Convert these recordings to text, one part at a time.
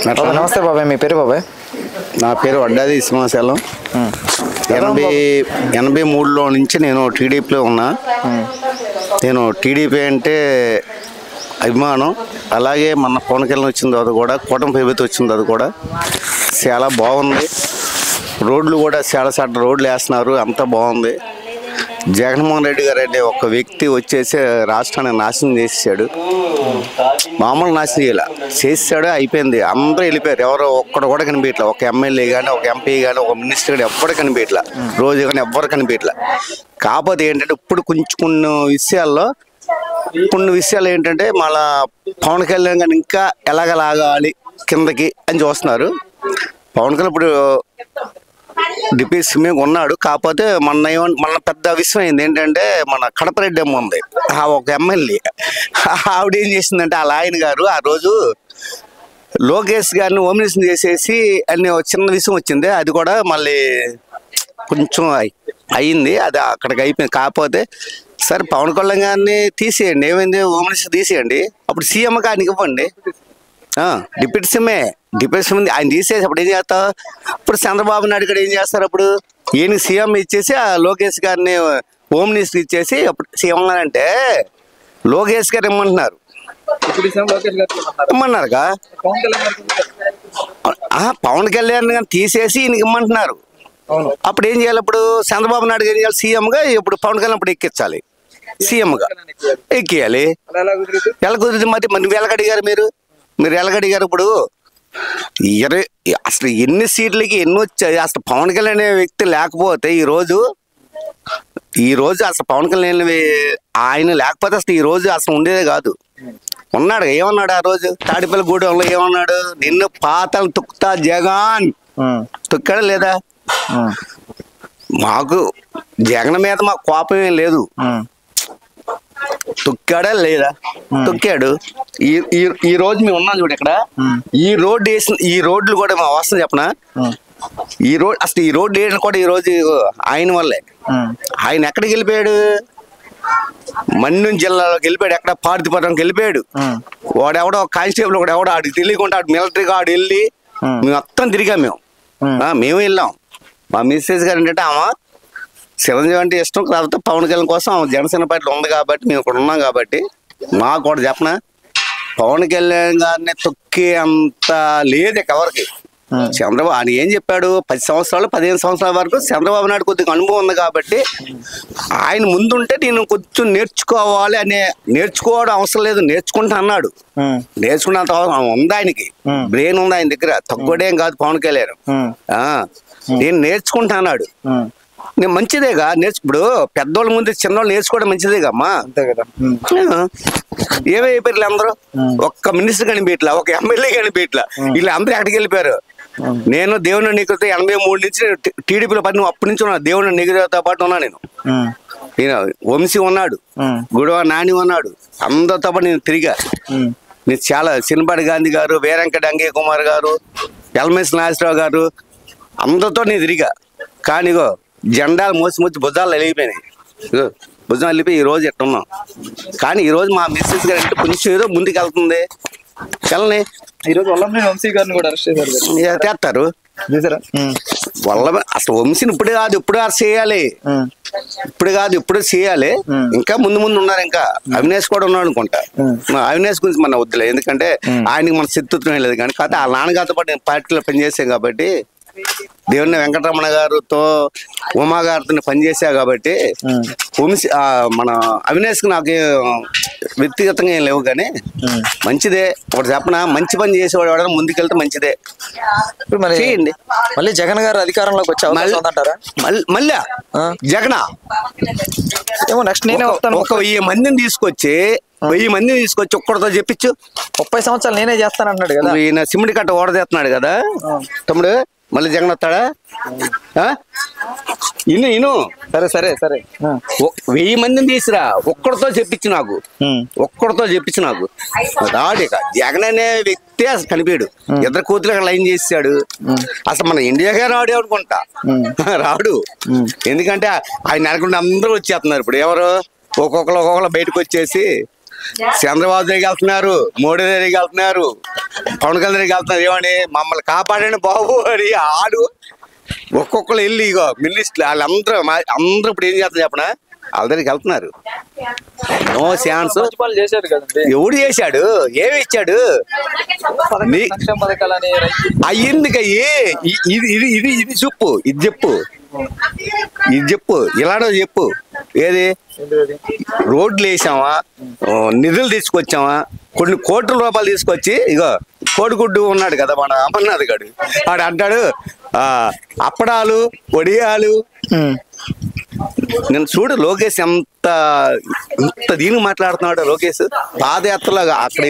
నమస్తే బాబాయ్, మీ పేరు బాబాయ్? నా పేరు వడ్డాది సింహాచలం. 83లో నుంచి నేను టీడీపీలో ఉన్నా. నేను టీడీపీ అంటే అభిమానం. అలాగే మన పవన్ కళ్యాణ్ వచ్చిన తర్వాత కూడా, కూటమి ప్రభుత్వం వచ్చిన తర్వాత కూడా చాలా బాగుంది. రోడ్లు కూడా చాలా రోడ్లు వేస్తున్నారు, అంతా బాగుంది. జగన్మోహన్ రెడ్డి గారు అంటే ఒక వ్యక్తి వచ్చేసి రాష్ట్రాన్ని నాశనం చేసాడు. మామూలు నాశనం చేసాడు, అయిపోయింది. అందరూ వెళ్ళిపోయారు. ఎవరో ఒక్కడు కూడా కనిపించట్లా. ఒక ఎమ్మెల్యే కానీ, ఒక ఎంపీ కానీ, ఒక మినిస్టర్ కానీ ఎవ్వరు కనిపించట్లా. రోజు కానీ ఎవ్వరు కనిపించట్లా. కాకపోతే ఏంటంటే ఇప్పుడు కొన్ని విషయాలు ఏంటంటే మళ్ళా పవన్ కళ్యాణ్ గారిని ఇంకా ఎలాగలాగాలి కిందకి అని చూస్తున్నారు. పవన్ కళ్యాణ్ ఇప్పుడు డిప్యూటీ సీఎం ఉన్నాడు. కాకపోతే మన పెద్ద విషయం అయింది ఏంటంటే, మన కడపరెడ్డి అమ్మ ఉంది, ఒక ఎమ్మెల్యే. ఆవిడ ఏం చేసిందంటే, ఆ లాయన్ గారు ఆ రోజు లోకేష్ గారిని ఓమినేషన్ చేసేసి అనే చిన్న విషయం వచ్చింది. అది కూడా మళ్ళీ కొంచెం అయింది, అది అక్కడికి అయిపోయింది. కాకపోతే సరే పవన్ కళ్యాణ్ గారిని తీసేయండి, ఏమైంది, ఓమినేషన్ తీసేయండి, అప్పుడు సీఎం గారికి ఇవ్వండి. డిప్యూటీ సీఎం ఆయన తీసేసి అప్పుడు ఏం చేస్తావు? ఇప్పుడు చంద్రబాబు నాయుడు గారు ఏం చేస్తారు? అప్పుడు ఈయన సీఎం ఇచ్చేసి ఆ లోకేష్ గారిని హోమ్ మినిస్టర్ ఇచ్చేసి అప్పుడు సీఎం అంటే లోకేష్ గారు ఇమ్మంటున్నారు. ఇమ్మన్నారుగా పవన్ కళ్యాణ్ గారిని తీసేసి ఈయనకి ఇమ్మంటున్నారు. అప్పుడు ఏం చేయాలి? ఇప్పుడు చంద్రబాబు నాయుడు గారు ఏం చేయాలి? సీఎంగా ఇప్పుడు పవన్ కళ్యాణ్ అప్పుడు ఎక్కించాలి, సీఎంగా ఎక్కియాలి. ఎలా కుదిరింది? మరి నువ్వు ఎలాగడిగారు? మీరు ఎలాగడిగారు? ఇప్పుడు అసలు ఎన్ని సీట్లకి ఎన్ని వచ్చాయి? అసలు పవన్ కళ్యాణ్ అనే వ్యక్తి లేకపోతే ఈ రోజు అసలు పవన్ కళ్యాణ్ ఆయన లేకపోతే అసలు ఈ రోజు అసలు ఉండేదే కాదు. ఉన్నాడు, ఏమన్నాడు ఆ రోజు తాడిపల్లి గూడెంలో? ఏమన్నాడు? నిన్ను పాతలు తొక్కుతా జగన్. తొక్కాడా లేదా? మాకు జగన్ మీద మాకు కోపం ఏం లేదు. తొక్కాడా లేదా? తొక్కాడు. ఈ రోజు మేము ఉన్నాం చూడు ఇక్కడ. ఈ రోడ్లు కూడా మా అవసరం చెప్పనా? ఈ రోడ్డు వేయడం కూడా ఈ రోజు ఆయన వల్లే. ఆయన ఎక్కడికి వెళ్ళిపోయాడు? మన్యం జిల్లాలోకి వెళ్ళిపోయాడు. ఎక్కడ పార్తిపురంకి వెళ్ళిపోయాడు. వాడెవడో కానిస్టేబుల్ కూడా ఎవడో ఆడికి తెలియకుండా మిలిటరీగా ఆడు వెళ్ళి మేము మొత్తం తిరిగాం. మేము వెళ్ళాం. మా మిస్సెస్ గారు ఏంటంటే ఆమె చిరంజీవి అంటే ఇష్టం, కాకపోతే పవన్ కళ్యాణ్ కోసం ఆమె జనసేన పార్టీలో ఉంది కాబట్టి మేము ఇక్కడ ఉన్నాం. కాబట్టి మాకు కూడా చెప్పనా, పవన్ కళ్యాణ్ గారిని తొక్కే అంత లేదు ఎవరికి. చంద్రబాబు ఆయన ఏం చెప్పాడు? 10 సంవత్సరాలు 15 సంవత్సరాల వరకు చంద్రబాబు నాయుడు కొద్దిగా అనుభవం ఉంది కాబట్టి ఆయన ముందుంటే నేను కొంచెం నేర్చుకోవడం అవసరం లేదు, నేర్చుకుంటా అన్నాడు. నేర్చుకున్నంత ఉంది ఆయనకి, బ్రెయిన్ ఉంది ఆయన దగ్గర, తక్కువడేం కాదు పవన్ కళ్యాణ్. నేను నేర్చుకుంటా అన్నాడు. నేను మంచిదేగా ఇప్పుడు పెద్దోళ్ళ ముందు చిన్నోళ్ళు నేర్చుకోవడం మంచిదేగా అమ్మా. ఏమైపోయారు అందరూ? ఒక్క మినిస్టర్ కనిపించట్లా, ఒక ఎమ్మెల్యే కనిపించట్లా. వీళ్ళు అందరూ ఎక్కడికి వెళ్ళిపోయారు? నేను దేవుని నిగురుతో 83 నుంచి టీడీపీలో పని అప్పటి నుంచి ఉన్నా. దేవుని నిగురుతో పాటు ఉన్నా నేను. వంశీ ఉన్నాడు, గుడివా నాని ఉన్నాడు, అందరితో పాటు నేను తిరిగా. నేను చాలా చిన్నపాటి గాంధీ గారు, వీరంకట అంగయ్య కుమార్ గారు, ఎల్ఎంఎస్ నాగేశ్వరరావు గారు, అందరితో నేను తిరిగా. కానీ జెండాలు మోసి భుజాలు వెళ్ళిపోయినాయి. భుజం వెళ్ళిపోయి ఈ రోజు ఎట్టున్నాం. కానీ ఈ రోజు మా మిస్సెస్ గారు అంటే కొంచెం ఏదో ముందుకు వెళ్తుంది. వెళ్ళని ఈరోజు వంశీ గారిని కూడా అరెస్ట్ చేశారు, చేస్తారు. అసలు వంశీని ఇప్పుడు కాదు, ఇప్పుడు అరెస్ట్ చేయాలి. ఇప్పుడు చేయాలి. ఇంకా ముందు ఉన్నారు. ఇంకా అవినాష్ కూడా ఉన్నాడు అనుకుంటా. అవినాష్ గురించి మన వద్దులే, ఎందుకంటే ఆయనకి మన శత్రుత్వం లేదు. కానీ కాకపోతే ఆ నాన్నగారితో పాటు నేను పార్టీలో పనిచేసాను కాబట్టి, దేవుని వెంకటరమణ గారితో ఉమా గారితో పనిచేసా కాబట్టి మన అవినాష్ కి నాకు వ్యక్తిగతంగా ఏం లేవు. కానీ మంచిదే. ఒకటి చెప్పనా, మంచి పని చేసేవాడు ఎవడైనా ముందుకెళ్తే మంచిదే. చేయండి. మళ్ళీ జగన్ గారు అధికారంలోకి వచ్చే మళ్ళీ జగన్ ఏమో నెక్స్ట్ నేనే వస్తాను. ఒక 1000 మందిని తీసుకొచ్చి ఒక్కడితో చెప్పించు. 30 సంవత్సరాలు నేనే చేస్తాను అన్నాడు కదా. ఈయన సిమెంట్ కట్ట ఓడదీస్తున్నాడు కదా తమ్ముడు. మళ్ళీ జగన్ వస్తాడా? ఇను సరే సరే సరే 1000 మందిని తీసురా, ఒక్కడితో చెప్పించు నాకు. రాడు. జగన్ అనే వ్యక్తి అసలు కనిపించాడు. ఇద్దరు కూతురు లైన్ చేసాడు. అసలు మన ఇండియాకే రాడు అనుకుంటా. రాడు. ఎందుకంటే ఆయన అనుకుంటే అందరూ వచ్చేస్తున్నారు. ఇప్పుడు ఎవరు ఒక్కొక్కరు బయటకు వచ్చేసి చంద్రబాబు దగ్గరికి వెళ్తున్నారు, మోడీ దగ్గరికి వెళ్తున్నారు, పవన్ కళ్యాణ్ దగ్గరికి వెళ్తున్నారు. ఏమని మమ్మల్ని కాపాడండి బాబు అని ఆడు ఒక్కొక్కరు వెళ్ళి ఇగో మినిస్టర్ వాళ్ళందరూ అందరూ ఇప్పుడు ఏం చేస్తారు చెప్పనా, వాళ్ళ దగ్గరికి వెళ్తున్నారు. No chance. చేశారు కదండి. ఎవడు చేశాడు? ఏమి ఇచ్చాడు? సంక్షేమ పథకాలని అయ్యిందికయ్యి ఇది ఇది ఇది ఇది చెప్పు, ఇది చెప్పు, ఇది చెప్పు, ఇలాంటివి చెప్పు. ఏది రోడ్లు వేసామా, నిధులు తీసుకొచ్చామా, కొన్ని కోట్ల రూపాయలు తీసుకొచ్చి ఇగో కోడిగుడ్డు ఉన్నాడు కదా మన అమర్నాథ్ గారు, వాడు అంటాడు అప్పడాలు వడియాలు. నేను చూడు లోకేష్ ఎంత దీనికి మాట్లాడుతున్నాడు. లోకేష్ పాదయాత్రలాగా అక్కడ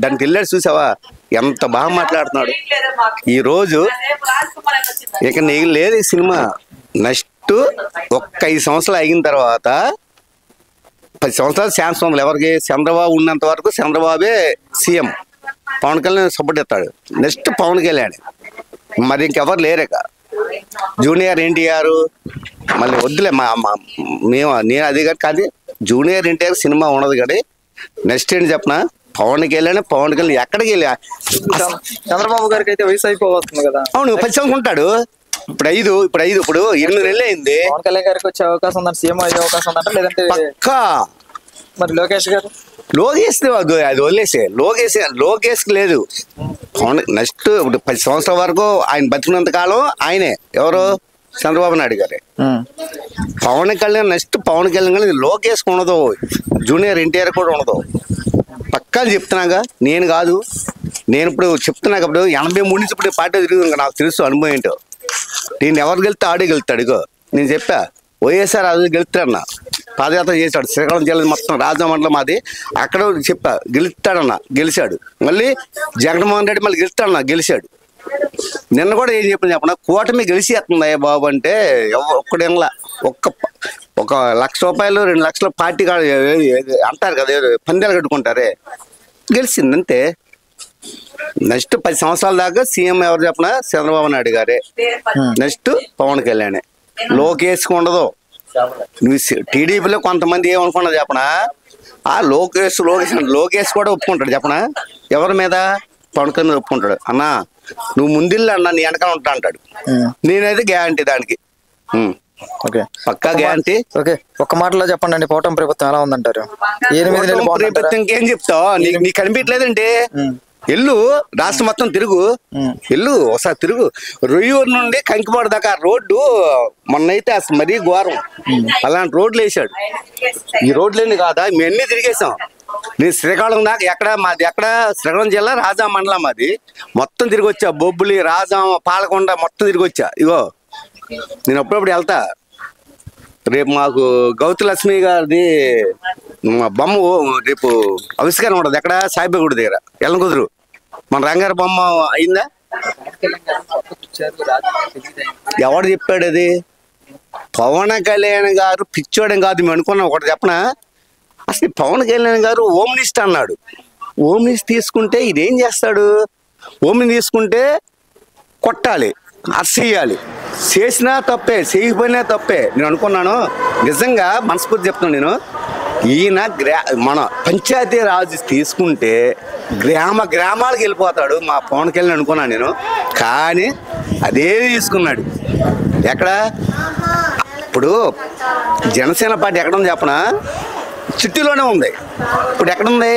దానికి వెళ్ళాడు, చూసావా ఎంత బాగా మాట్లాడుతున్నాడు. ఈ రోజు ఇక నీకు లేదు ఈ సినిమా. నెక్స్ట్ ఒక్క 5 సంవత్సరాలు అయిన తర్వాత 10 సంవత్సరాలు ఛాన్స్ ఉంది ఎవరికి? చంద్రబాబు ఉన్నంత వరకు చంద్రబాబే సీఎం, పవన్ కళ్యాణ్ సపోర్ట్ ఇస్తాడు. నెక్స్ట్ పవన్ కళ్యాణ్, మరి ఇంకెవరు లేరేక. జూనియర్ ఎన్టీఆర్ మళ్ళీ వద్దులే నేను అది కాదు జూనియర్ ఎన్టీఆర్ సినిమా ఉండదు కానీ నెక్స్ట్ ఏంటి చెప్పనా, పవన్ కళ్యాణ్ ఎక్కడికి వెళ్ళా. చంద్రబాబు గారికి అయితే వయసు అయిపోతుంది కదా. అవును 10 సంవత్సరాలు ఉంటాడు. ఇప్పుడు 8 నెలలు అయింది. పవన్ కళ్యాణ్ గారికి వచ్చే అవకాశం ఉందంటే, సీఎం అయ్యే అవకాశం ఉందంటే, లేదంటే పక్కా. మరి లోకేష్ గారు? లోకేష్ అది వదిలేసే, లోకేష్ లేదు. నెక్స్ట్ ఇప్పుడు 10 సంవత్సరాల వరకు ఆయన బతికినంత కాలం ఆయనే. ఎవరు? చంద్రబాబు నాయుడు గారే. పవన్ కళ్యాణ్ నెక్స్ట్ పవన్ కళ్యాణ్ కానీ లోకేష్ ఉండదు, జూనియర్ ఎన్టీఆర్ కూడా ఉండదు. పక్కా చెప్తున్నాగా, నేను కాదు, నేను ఇప్పుడు చెప్తున్నా. ఇప్పుడు 83 నుంచి ఇప్పుడు పార్టీ తిరుగుతుంది, నాకు తెలుసు అనుభవం ఏంటో. నేను ఎవరు గెలిస్తే ఆడే గెలుస్తాడు. ఇగో నేను చెప్పా, వైఎస్ఆర్ అది గెలుస్తాడన్న, పాదయాత్ర చేశాడు శ్రీకాకుళం జిల్లా మొత్తం రాజమండ్రి మాది. అక్కడ చెప్పా గెలుస్తాడన్న, గెలిచాడు. మళ్ళీ జగన్మోహన్ రెడ్డి మళ్ళీ గెలుస్తాడన్న, గెలిచాడు. నిన్న కూడా ఏం చెప్పిన కూటమి గెలిచేస్తుందా బాబు అంటే ఒక్కడేలా ఒక 1,00,000 రూపాయలు 2 లక్షల పార్టీ అంటారు కదా, పందాలు కట్టుకుంటారే, గెలిచింది అంతే. నెక్స్ట్ 10 సంవత్సరాల దాకా సీఎం ఎవరు చెప్పినా చంద్రబాబు నాయుడు గారే. నెక్స్ట్ పవన్ కళ్యాణ్. లోకేష్ ఉండదు. నువ్వు టీడీపీలో కొంతమంది ఏమనుకున్నది చెప్పనా, ఆ లోకేష్ కూడా ఒప్పుకుంటాడు చెప్పనా. ఎవరి మీద? పవన్ కళ్యాణ్ మీద ఒప్పుకుంటాడు. అన్నా నువ్వు ముందిల్లు అన్నా నీ వెనకాల ఉంటా అంటాడు. నేనైతే గ్యారంటీ దానికి. పక్కా గ్యారంటీ. ఓకే, ఒక్క మాటలో చెప్పండి అండి, కూటమి ప్రభుత్వం ఎలా ఉందంటారు? 8 నెలలు ప్రభుత్వం ఇంకేం చెప్తావు? నీకు కనిపించలేదంటే ఎల్లు రాష్ట్రం మొత్తం తిరుగు, ఎల్లు ఒకసారి తిరుగు. రొయ్యూరు నుండి కంకిపాడు దాకా రోడ్డు మొన్నైతే అసలు మరీ ఘోరం. అలాంటి రోడ్లు వేసాడు. ఈ రోడ్లేని కాదా మేము తిరిగేసాం. నేను శ్రీకాకుళం దాకా మాది శ్రీకాకుళం జిల్లా రాజా మండలం మాది. మొత్తం తిరిగి వచ్చా, బొబ్బులి, రాజాం, పాలకొండ మొత్తం తిరిగి వచ్చా. ఇగో నేను అప్పుడప్పుడు వెళ్తా. రేపు మాకు గౌతలక్ష్మి గారిది బొమ్మ రేపు ఆవిష్కరణ ఉండదు. ఎక్కడ? సాయిబాబా గుడి దగ్గర ఎల్లంకుదురు. మన రంగారు బొమ్మ అయిందా? ఎవడు చెప్పాడు అది? పవన్ కళ్యాణ్ గారు పిచ్చోడం కాదు. మేము అనుకున్నాం ఒకటి చెప్పనా, అసలు పవన్ కళ్యాణ్ గారు ఓమ్నిస్ట్ అన్నాడు. ఓమ్నిస్ట్ తీసుకుంటే ఇదేం చేస్తాడు? ఓమ్ని తీసుకుంటే కొట్టాలి, అర్చేయాలి. చేసినా తప్పే, చేయకపోయినా తప్పే. నేను అనుకున్నాను, నిజంగా మనస్ఫూర్తి చెప్తున్నాను నేను. ఈయన మన పంచాయతీ రాజు తీసుకుంటే గ్రామాలకు వెళ్ళిపోతాడు మా పవన్ కళ్యాణ్ అనుకున్నాను నేను. కానీ అదే తీసుకున్నాడు. ఎక్కడ? ఇప్పుడు జనసేన పార్టీ ఎక్కడ ఉంది చెప్పనా? చిట్టిలోనే ఉంది. ఇప్పుడు ఎక్కడుంది?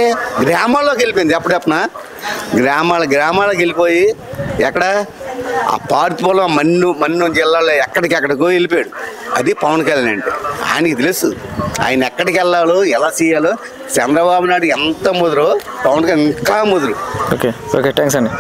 గ్రామాల్లోకి వెళ్ళిపోయింది. ఎప్పుడు చెప్పనా? గ్రామాలకు వెళ్ళిపోయి ఎక్కడ? ఆ పార్తిపోలం మన్ను జిల్లాలో ఎక్కడికెక్కడికో వెళ్ళిపోయాడు. అది పవన్ కళ్యాణ్ అంటే. ఆయనకి తెలుసు ఆయన ఎక్కడికి వెళ్ళాలో, ఎలా చేయాలో. చంద్రబాబు నాయుడు ఎంత ముదురు, పవన్ కళ్యాణ్ ఇంకా ముదురు. ఓకే, థ్యాంక్స్ అండి.